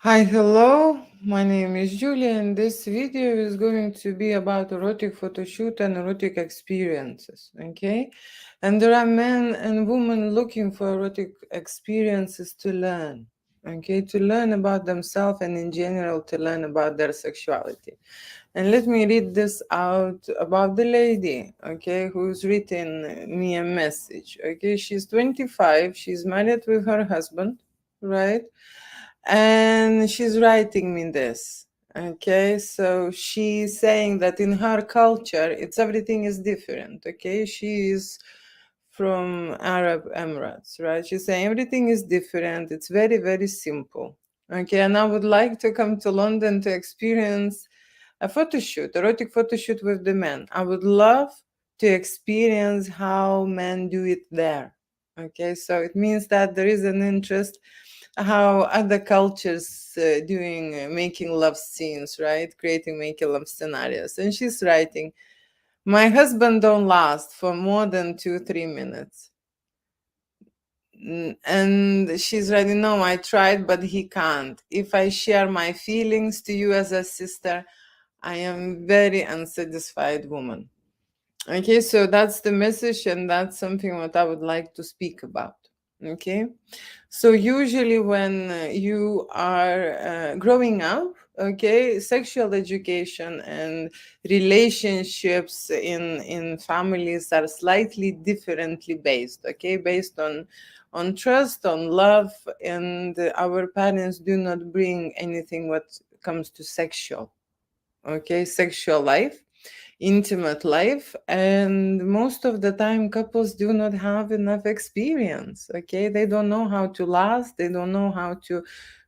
Hi, hello. My name is Julia, and this video is going to be about erotic photoshoot and erotic experiences. Okay, and there are men and women looking for erotic experiences to learn. Okay, to learn about themselves and in general to learn about their sexuality. And let me read this out about the lady, okay, who's written me a message. Okay, she's 25, she's married with her husband, right? And she's writing me this. Okay, so she's saying that in her culture it's everything is different. Okay, she is from Arab Emirates, right? She's saying everything is different, it's very, very simple. Okay, and I would like to come to London to experience a photo shoot, erotic photo shoot with the men. I would love to experience how men do it there. Okay, so it means that there is an interest how other cultures doing making love scenes, right? Creating making love scenarios. And she's writing, my husband don't last for more than 2-3 minutes. And she's writing, no, I tried, but he can't. If I share my feelings to you as a sister, I am very unsatisfied woman. Okay, so that's the message, and that's something what I would like to speak about. Okay, so usually when you are growing up, okay, sexual education and relationships in families are slightly differently based. Okay, based on trust, on love, and our parents do not bring anything what comes to sexual, okay, sexual life, intimate life, and most of the time couples do not have enough experience. Okay, they don't know how to last, they don't know how to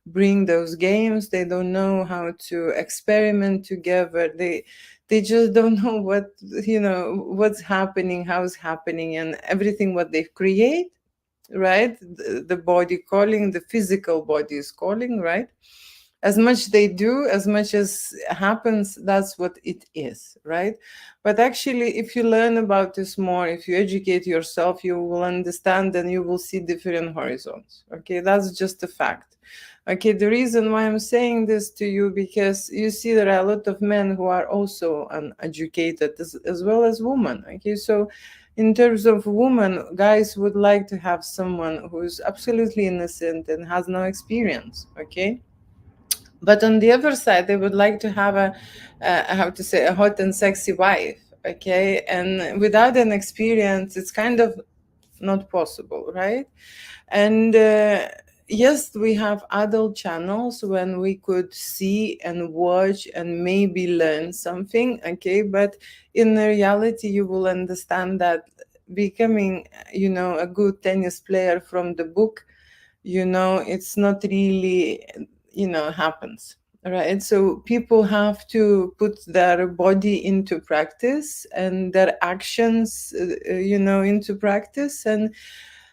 bring those games, they don't know how to experiment together, they just don't know what, what's happening, how's happening, and everything what they create, right? The body calling, the physical body is calling, right? As much they do, as much as happens, that's what it is, right? But actually, if you learn about this more, if you educate yourself, you will understand and you will see different horizons. Okay, that's just a fact. Okay, the reason why I'm saying this to you, because you see there are a lot of men who are also uneducated as well as women. Okay, so in terms of women, guys would like to have someone who's absolutely innocent and has no experience. Okay, but on the other side, they would like to have how to say, a hot and sexy wife. Okay, and without an experience, it's kind of not possible, right? And yes, we have adult channels when we could see and watch and maybe learn something. Okay, but in reality, you will understand that becoming, a good tennis player from the book, it's not really, happens, right? So people have to put their body into practice and their actions, into practice, and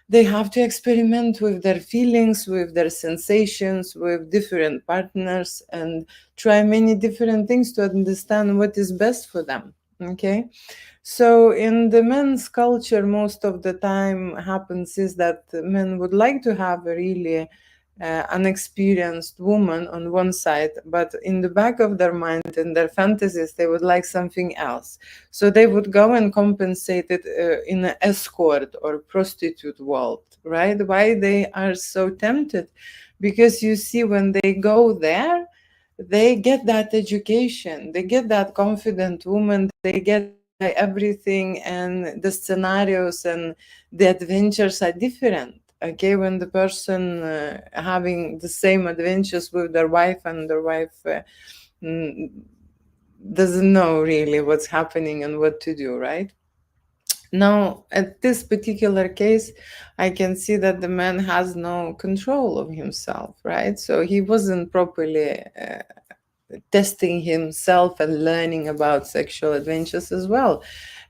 they have to experiment with their feelings, with their sensations, with different partners, and try many different things to understand what is best for them. Okay, so in the men's culture, most of the time happens is that men would like to have a really unexperienced woman on one side, but in the back of their mind and their fantasies, they would like something else. So they would go and compensate it in an escort or prostitute world, right? Why they are so tempted? Because you see, when they go there, they get that education, they get that confident woman, they get everything, and the scenarios and the adventures are different. Okay, when the person having the same adventures with their wife, and their wife mm, doesn't know really what's happening and what to do, right? Now, at this particular case, I can see that the man has no control of himself, right? So he wasn't properly testing himself and learning about sexual adventures as well.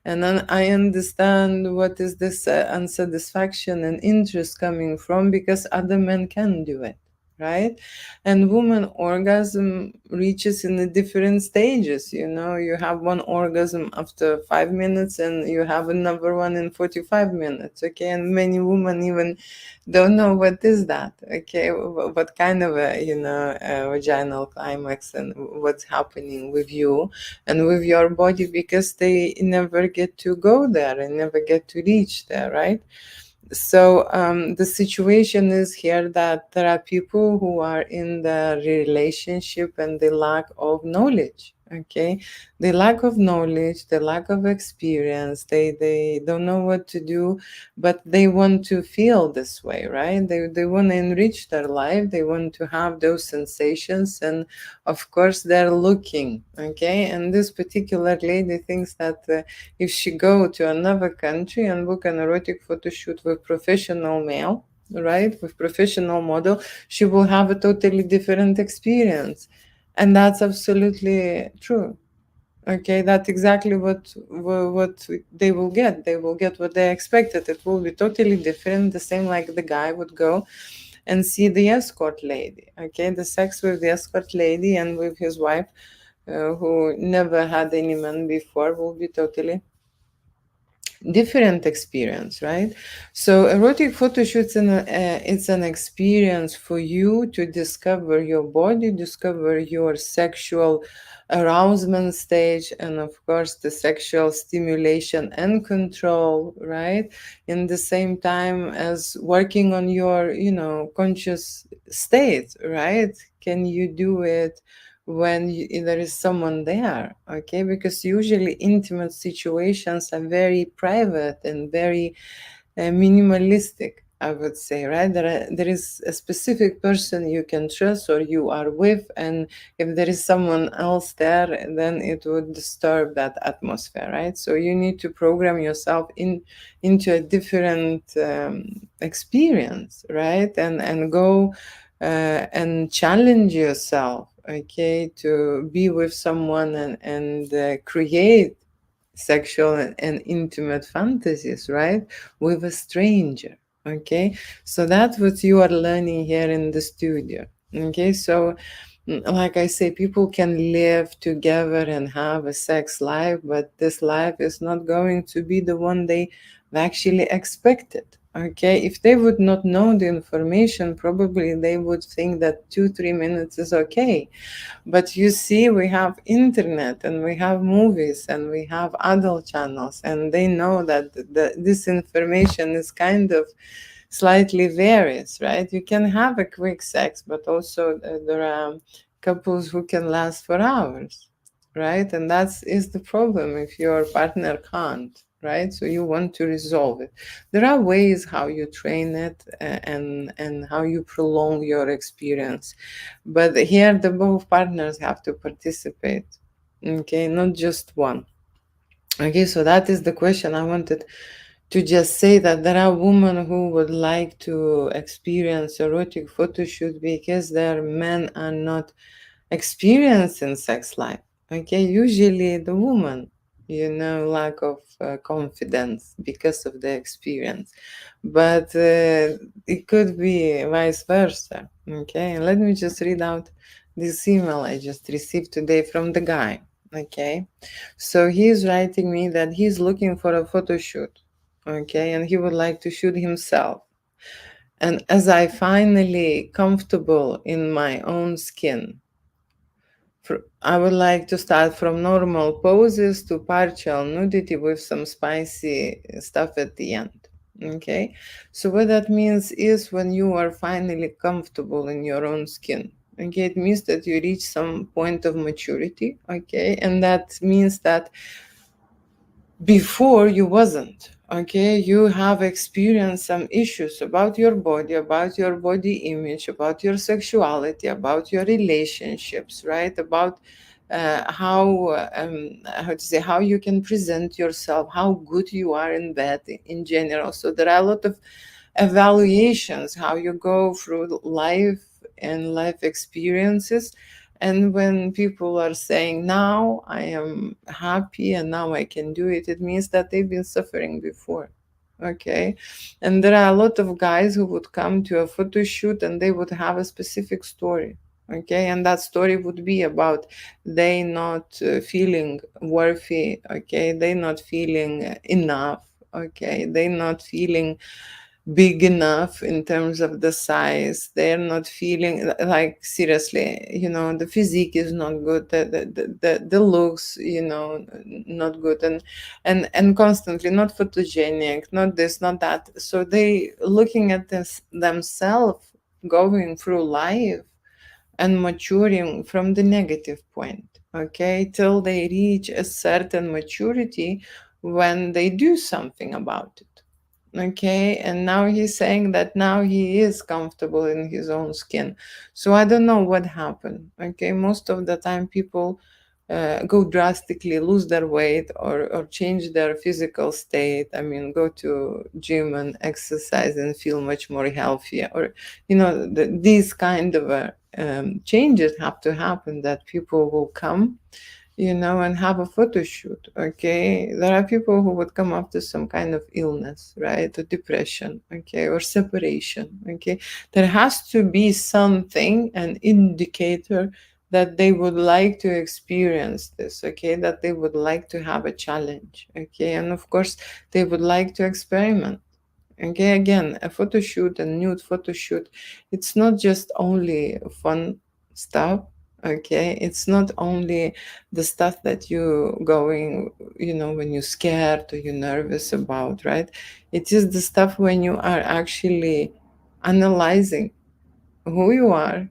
And then I understand what is this unsatisfaction and interest coming from, because other men can do it. right? And woman orgasm reaches in the different stages. You have one orgasm after 5 minutes and you have another one in 45 minutes, okay? And many women even don't know what is that, okay? What kind of a vaginal climax and what's happening with you and with your body, because they never get to go there and never get to reach there, right? So the situation is here that there are people who are in the relationship and the lack of knowledge, okay? The lack of knowledge, the lack of experience, they don't know what to do, but they want to feel this way, right? They want to enrich their life, they want to have those sensations, and of course they're looking, okay? And this particular lady thinks that if she go to another country and book an erotic photo shoot with professional male, right, with professional model, she will have a totally different experience. And that's absolutely true. Okay, that's exactly what they will get. They will get what they expected. It will be totally different, the same like the guy would go and see the escort lady. Okay, the sex with the escort lady and with his wife, who never had any man before, will be totally different experience, right? So erotic photo shoots, it's an experience for you to discover your body, discover your sexual arousement stage, and of course the sexual stimulation and control, right? In the same time as working on your conscious state, right? Can you do it when there is someone there, okay? Because usually intimate situations are very private and very minimalistic, I would say, right? There is a specific person you can trust or you are with, and if there is someone else there, then it would disturb that atmosphere, right? So you need to program yourself into a different experience, right? And go and challenge yourself, okay, to be with someone and create sexual and intimate fantasies, right, with a stranger, okay? So that's what you are learning here in the studio, okay? So like I say, people can live together and have a sex life, but this life is not going to be the one they actually expected, okay? If they would not know the information, probably they would think that 2-3 minutes is okay. But you see, we have internet and we have movies and we have adult channels, and they know that this information is kind of slightly varies, right? You can have a quick sex, but also there are couples who can last for hours, right? And that is the problem if your partner can't, right? So you want to resolve it. There are ways how you train it and how you prolong your experience, but here the both partners have to participate, okay, not just one. Okay, so that is the question. I wanted to just say that there are women who would like to experience erotic photo shoot because their men are not experienced in sex life. Okay, usually the woman, lack of confidence because of the experience, but it could be vice versa. Okay, let me just read out this email I just received today from the guy. Okay, so he's writing me that he's looking for a photo shoot, okay, and he would like to shoot himself. And as I finally comfortable in my own skin, I would like to start from normal poses to partial nudity with some spicy stuff at the end. Okay, so what that means is when you are finally comfortable in your own skin. Okay, it means that you reach some point of maturity. Okay, and that means that before you wasn't, okay, you have experienced some issues about your body image, about your sexuality, about your relationships, right, about how to say, how you can present yourself, how good you are in bed in general. So there are a lot of evaluations how you go through life and life experiences. And when people are saying, now I am happy and now I can do it, it means that they've been suffering before. Okay. And there are a lot of guys who would come to a photo shoot and they would have a specific story. Okay. And that story would be about they not feeling worthy. Okay. They not feeling enough. Okay. They not feeling big enough in terms of the size. They're not feeling like, seriously, the physique is not good, the looks, not good, and constantly not photogenic, not this, not that. So they looking at this themselves, going through life and maturing from the negative point, okay, till they reach a certain maturity when they do something about it. Okay, and now he's saying that now he is comfortable in his own skin. So I don't know what happened. Okay, most of the time people go drastically, lose their weight, or change their physical state. I mean, go to gym and exercise and feel much more healthier. Or, these kind of changes have to happen, that people will come, and have a photo shoot. Okay, there are people who would come after some kind of illness, right, or depression, okay, or separation. Okay, there has to be something, an indicator that they would like to experience this. Okay, that they would like to have a challenge. Okay, and of course they would like to experiment. Okay, again, a photo shoot, a nude photo shoot, it's not just only fun stuff. Okay, it's not only the stuff that you going, when you're scared or you're nervous about, right? It is the stuff when you are actually analyzing who you are,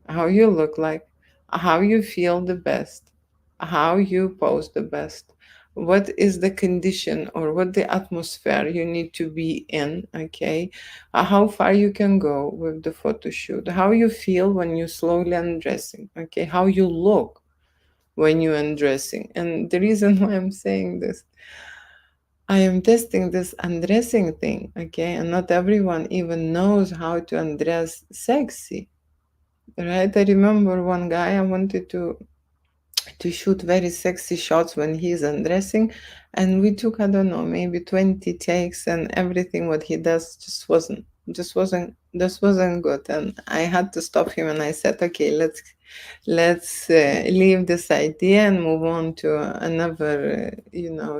how you look like, how you feel the best, how you pose the best, what is the condition or what the atmosphere you need to be in, okay? How far you can go with the photo shoot, how you feel when you slowly undressing, okay? How you look when you undressing. And the reason why I'm saying this, I am testing this undressing thing, okay? And not everyone even knows how to undress sexy, right? I remember one guy, I wanted to shoot very sexy shots when he's undressing, and we took, I don't know, maybe 20 takes, and everything what he does just wasn't good. And I had to stop him, and I said, okay, let's leave this idea and move on to another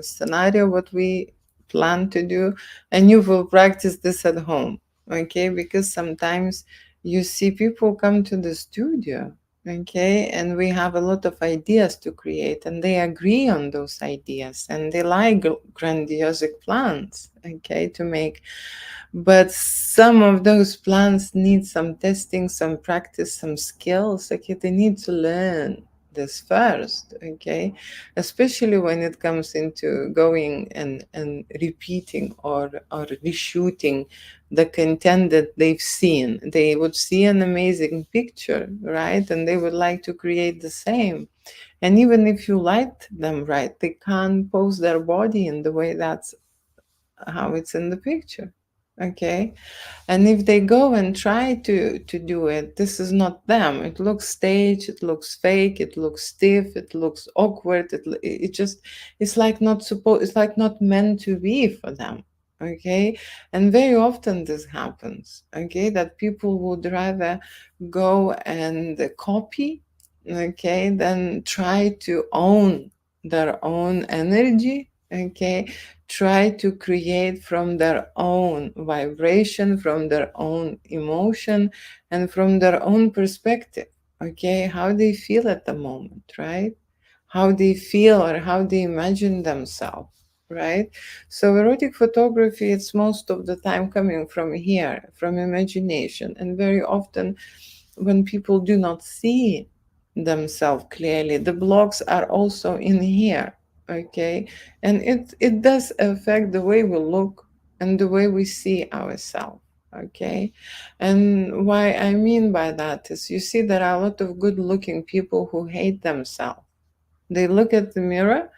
scenario what we plan to do, and you will practice this at home. Okay, because sometimes you see people come to the studio, okay, and we have a lot of ideas to create, and they agree on those ideas, and they like grandiose plans, okay, to make. But some of those plans need some testing, some practice, some skills. Okay, they need to learn this first, okay, especially when it comes into going and repeating or reshooting the content that they've seen. They would see an amazing picture, right, and they would like to create the same. And even if you liked them, right, they can't pose their body in the way that's how it's in the picture, okay. And if they go and try to do it, this is not them. It looks staged, it looks fake, it looks stiff, it looks awkward, it just, it's like not meant to be for them, okay. And very often this happens, okay, that people would rather go and copy, okay, than try to own their own energy, okay, try to create from their own vibration, from their own emotion, and from their own perspective. Okay, how they feel at the moment, right? How they feel or how they imagine themselves, right? So erotic photography, it's most of the time coming from here, from imagination, and very often when people do not see themselves clearly, the blocks are also in here, okay, and it does affect the way we look and the way we see ourselves, okay. And why I mean by that is, you see, there are a lot of good looking people who hate themselves. They look at the mirror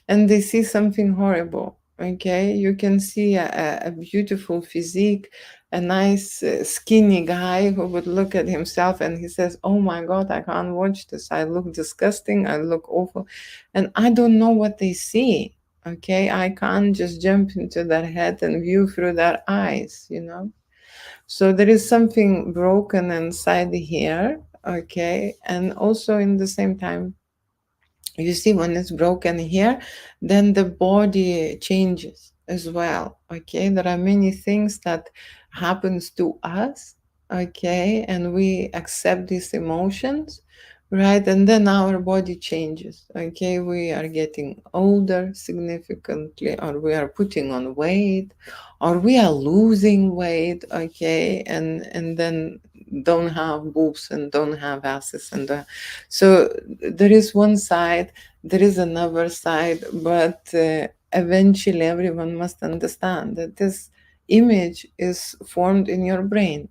and they see something horrible, okay. You can see a beautiful physique, a nice skinny guy who would look at himself and he says, oh my god, I can't watch this, I look disgusting, I look awful. And I don't know what they see, Okay, I can't just jump into their head and view through their eyes, you know. So there is something broken inside here, okay, and also in the same time, you see, when it's broken here, then the body changes as well. Okay, there are many things that happens to us, okay, and we accept these emotions, right, and then our body changes. Okay, we are getting older significantly, or we are putting on weight, or we are losing weight, okay, and then don't have boobs and don't have asses, and so there is one side, there is another side, but eventually everyone must understand that this image is formed in your brain,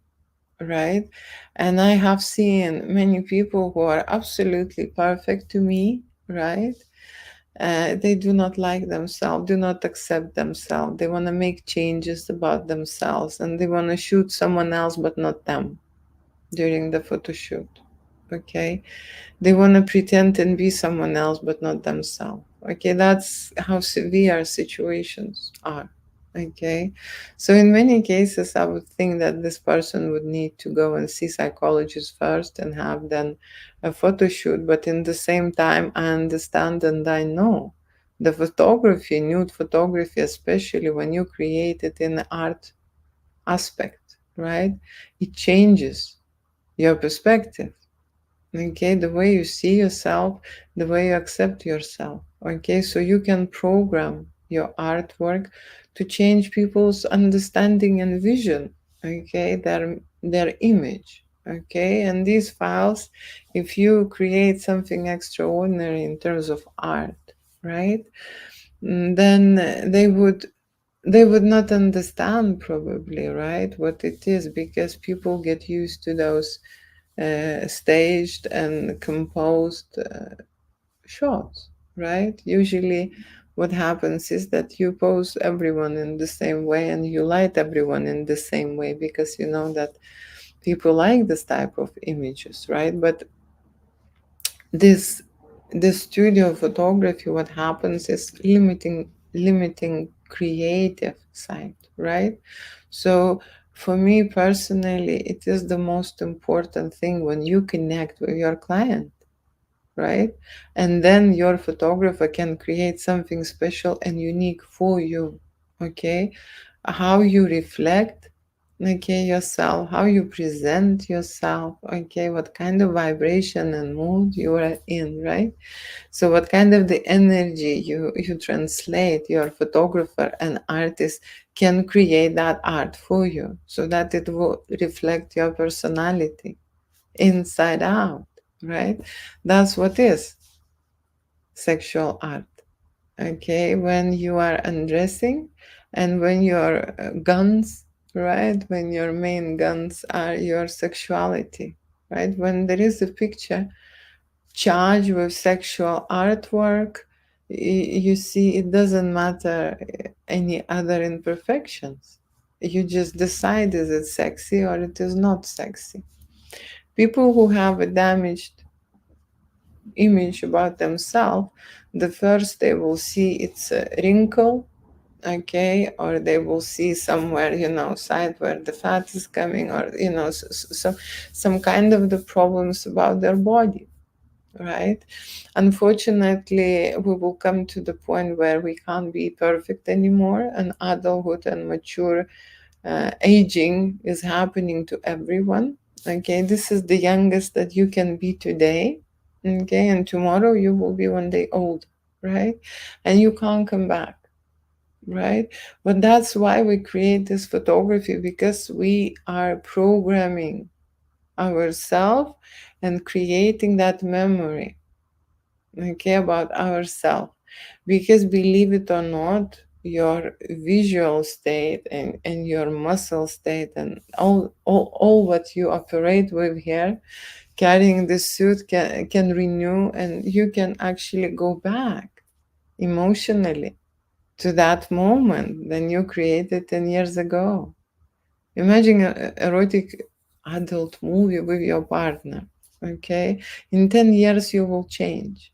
right? And I have seen many people who are absolutely perfect to me, right? They do not like themselves, do not accept themselves. They want to make changes about themselves, and they want to shoot someone else but not them during the photo shoot. Okay, they want to pretend and be someone else but not themselves. Okay, that's how severe situations are. Okay, so in many cases I would think that this person would need to go and see psychologists first and have then a photo shoot, but in the same time I understand and I know the photography, nude photography, especially when you create it in the art aspect, right, it changes your perspective. Okay, the way you see yourself, the way you accept yourself. Okay, so you can program your artwork to change people's understanding and vision. Okay, their image. Okay, and these files, if you create something extraordinary in terms of art, right, then they would not understand probably, right, what it is, because people get used to those staged and composed shots, right? Usually, what happens is that you pose everyone in the same way and you light everyone in the same way because you know that people like this type of images, right? But this this studio photography, what happens is limiting creative side, right? So for me personally, it is the most important thing when you connect with your client, right? And then your photographer can create something special and unique for you. Okay, how you reflect, okay, yourself, how you present yourself, okay, what kind of vibration and mood you are in, right? So what kind of the energy you translate, your photographer and artist can create that art for you so that it will reflect your personality inside out, right? That's what is sexual art. Okay, when you are undressing and when your guns, right, when your main guns are your sexuality, right, when there is a picture charged with sexual artwork, you see it doesn't matter any other imperfections. You just decide, is it sexy or it is not sexy. People who have a damaged image about themselves, the first they will see it's a wrinkle, okay, or they will see somewhere, you know, side where the fat is coming, or you know, some kind of the problems about their body, right? Unfortunately, we will come to the point where we can't be perfect anymore, and adulthood and mature aging is happening to everyone. Okay, this is the youngest that you can be today. Okay, and tomorrow you will be one day old, right? And you can't come back, right? But that's why we create this photography, because we are programming ourselves and creating that memory, okay, about ourselves. Because believe it or not, your visual state and your muscle state and all what you operate with here, carrying this suit can renew, and you can actually go back emotionally to that moment than you created 10 years ago. Imagine an erotic adult movie with your partner, okay? In 10 years, you will change,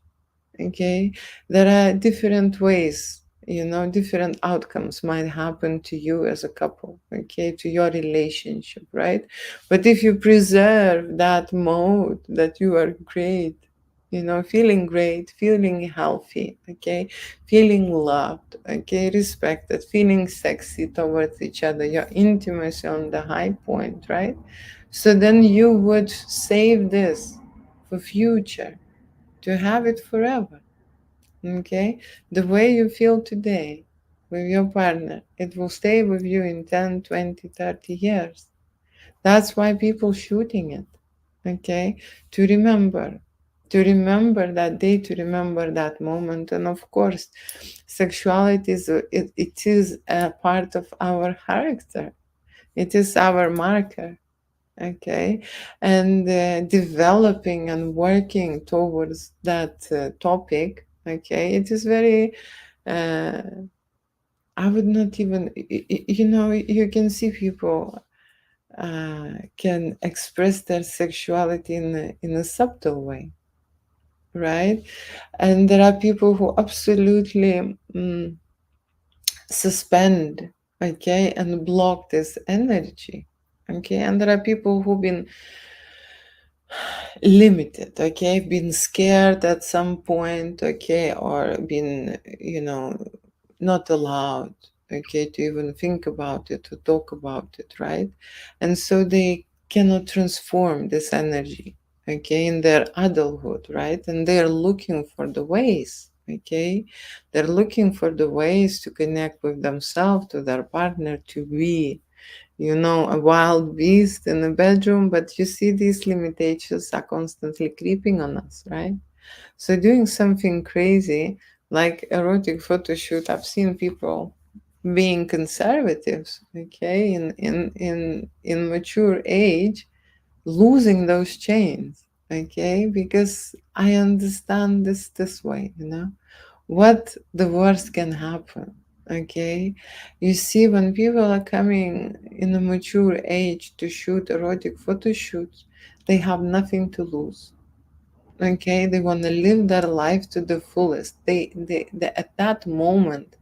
okay? There are different ways different outcomes might happen to you as a couple, okay, to your relationship, right? But if you preserve that mode that you are great, feeling great, feeling healthy, okay, feeling loved, okay, respected, feeling sexy towards each other, your intimacy on the high point, right? So then you would save this for future, to have it forever. Okay? The way you feel today with your partner, it will stay with you in 10, 20, 30 years. That's why people shooting it. Okay? To remember. To remember that day, to remember that moment. And of course, sexuality it is a part of our character. It is our marker. Okay, and developing and working towards that topic. Okay, it is very uh, I would not even you can see people can express their sexuality in a subtle way, right? And there are people who absolutely suspend, okay, and block this energy, okay, and there are people who've been limited, okay, been scared at some point, okay, or been not allowed, okay, to even think about it, to talk about it, right? And so they cannot transform this energy, okay, in their adulthood, right? And they're looking for the ways, okay, they're looking for the ways to connect with themselves, to their partner, to be a wild beast in the bedroom, but you see these limitations are constantly creeping on us, right? So doing something crazy like erotic photo shoot, I've seen people being conservatives, okay, in mature age, losing those chains, okay, because I understand this way, what the worst can happen, okay. You see, when people are coming in a mature age to shoot erotic photo shoots, they have nothing to lose, okay. They want to live their life to the fullest. They at that moment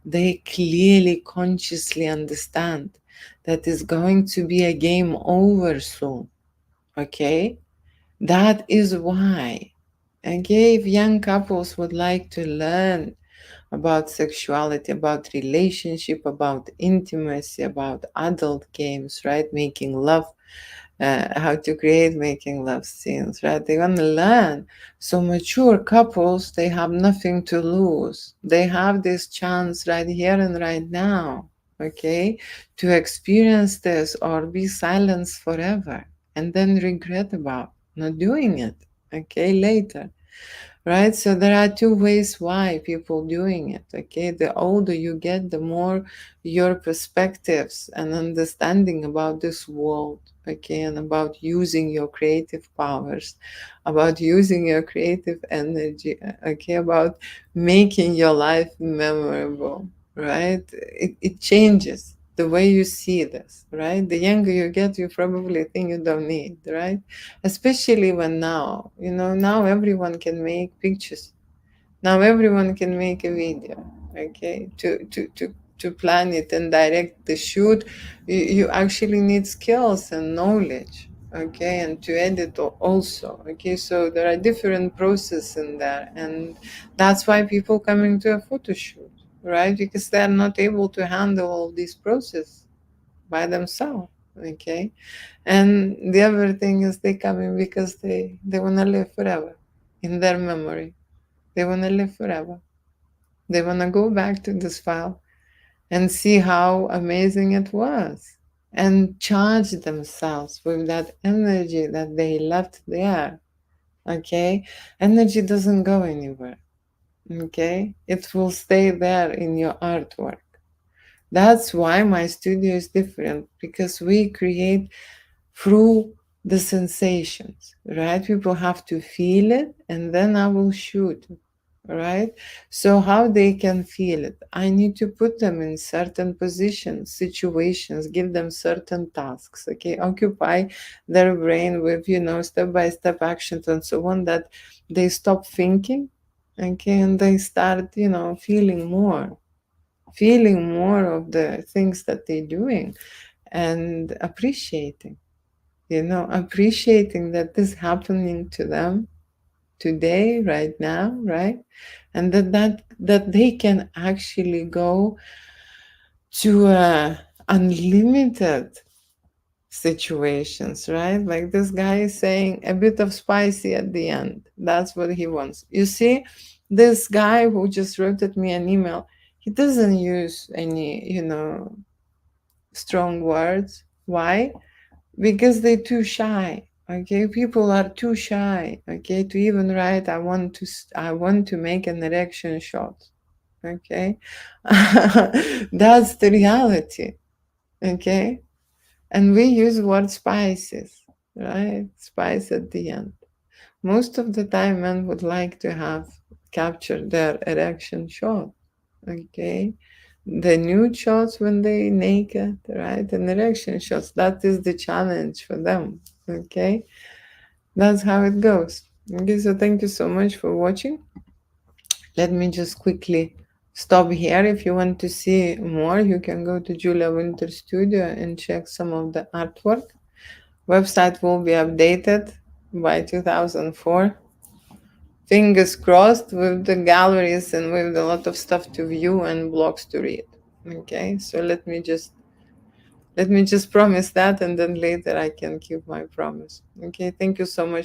they clearly consciously understand that it's going to be a game over soon, okay. That is why, okay, if young couples would like to learn about sexuality, about relationship, about intimacy, about adult games, right? Making love, how to create making love scenes, right? They want to learn. So mature couples, they have nothing to lose. They have this chance right here and right now, okay, to experience this or be silenced forever and then regret about not doing it, okay, later. Right, so there are two ways why people doing it, okay. The older you get, the more your perspectives and understanding about this world, okay, and about using your creative powers, about using your creative energy, okay, about making your life memorable, right? It changes the way you see this, right? The younger you get, you probably think you don't need, right? Especially when now everyone can make pictures, now everyone can make a video, okay, to plan it and direct the shoot. You actually need skills and knowledge, okay, and to edit also, okay. So there are different processes in there, and that's why people come into a photo shoot, right? Because they're not able to handle all these processes by themselves, okay. And the other thing is they come in because they want to live forever in their memory. They want to live forever. They want to go back to this file and see how amazing it was and charge themselves with that energy that they left there, okay. Energy doesn't go anywhere, okay. It will stay there in your artwork. That's why my studio is different, because we create through the sensations, right? People have to feel it and then I will shoot it, right? So how they can feel it? I need to put them in certain positions, situations, give them certain tasks, okay? Occupy their brain with, step-by-step actions and so on, that they stop thinking, okay? And they start, feeling more. feeling more of the things that they're doing and appreciating, appreciating that this happening to them today, right now, right? And that they can actually go to unlimited situations, right? Like this guy is saying a bit of spicy at the end. That's what he wants. You see, this guy who just wrote at me an email, he doesn't use any, strong words. Why? Because they're too shy. Okay, people are too shy. Okay, to even write, I want to make an erection shot. Okay, that's the reality. Okay, and we use word spices, right? Spice at the end. Most of the time, men would like to have captured their erection shot. Okay, the nude shots when they naked, right? And erection shots. That is the challenge for them. Okay, that's how it goes. Okay, so thank you so much for watching. Let me just quickly stop here. If you want to see more, you can go to Julia Winter Studio and check some of the artwork. Website will be updated by 2004. Fingers crossed, with the galleries and with a lot of stuff to view and blogs to read. Okay, so let me just promise that, and then later I can keep my promise. Okay, thank you so much